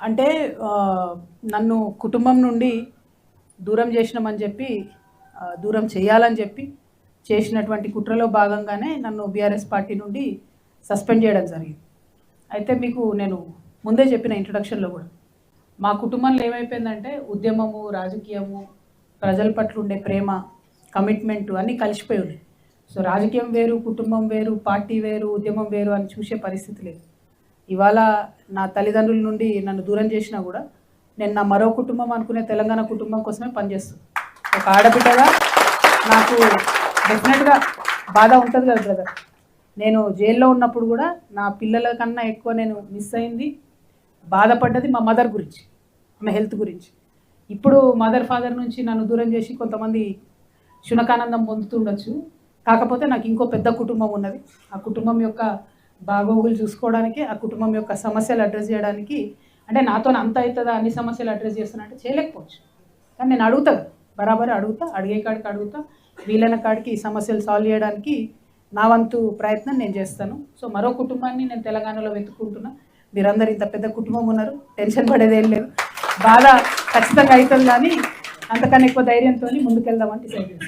అంటే నన్ను కుటుంబం నుండి దూరం చేసినామని చెప్పి దూరం చేయాలని చెప్పి చేసినటువంటి కుట్రలో భాగంగానే నన్ను బీఆర్ఎస్ పార్టీ నుండి సస్పెండ్ చేయడం జరిగింది. అయితే మీకు నేను ముందే చెప్పిన ఇంట్రొడక్షన్లో కూడా మా కుటుంబంలో ఏమైపోయిందంటే ఉద్యమము, రాజకీయము, ప్రజల పట్ల ఉండే ప్రేమ, కమిట్మెంటు అన్నీ కలిసిపోయి ఉన్నాయి. సో రాజకీయం వేరు, కుటుంబం వేరు, పార్టీ వేరు, ఉద్యమం వేరు అని చూసే పరిస్థితి లేదు. ఇవాళ నా తల్లిదండ్రుల నుండి నన్ను దూరం చేసినా కూడా నేను నా మరో కుటుంబం అనుకునే తెలంగాణ కుటుంబం కోసమే పనిచేస్తాను. ఒక ఆడబిడ్డగా నాకు డెఫినెట్గా బాధ ఉంటుంది కదా బ్రదర్. నేను జైల్లో ఉన్నప్పుడు కూడా నా పిల్లల కన్నా ఎక్కువ నేను మిస్ అయింది, బాధపడ్డది మా మదర్ గురించి, ఆమె హెల్త్ గురించి. ఇప్పుడు మదర్ ఫాదర్ నుంచి నన్ను దూరం చేసి కొంతమంది శునకానందం పొందుతుండొచ్చు. కాకపోతే నాకు ఇంకో పెద్ద కుటుంబం ఉన్నది. ఆ కుటుంబం యొక్క బాగోగులు చూసుకోవడానికి, ఆ కుటుంబం యొక్క సమస్యలు అడ్రస్ చేయడానికి, అంటే నాతో అంత అవుతుందా అన్ని సమస్యలు అడ్రస్ చేస్తున్నా అంటే చేయలేకపోవచ్చు. కానీ నేను అడుగుతా, బరాబర్ అడుగుతా, అడిగే కాడికి అడుగుతా, వీలైన కాడికి ఈ సమస్యలు సాల్వ్ చేయడానికి నా వంతు ప్రయత్నం నేను చేస్తాను. సో మరో కుటుంబాన్ని నేను తెలంగాణలో వెతుక్కుంటున్నా. మీరందరూ ఇంత పెద్ద కుటుంబం ఉన్నారు, టెన్షన్ పడేదేం లేదు. బాధ ఖచ్చితంగా అవుతుంది, కానీ అంతకన్నా ఎక్కువ ధైర్యంతో ముందుకెళ్దామని డిసైడ్ చేస్తాను.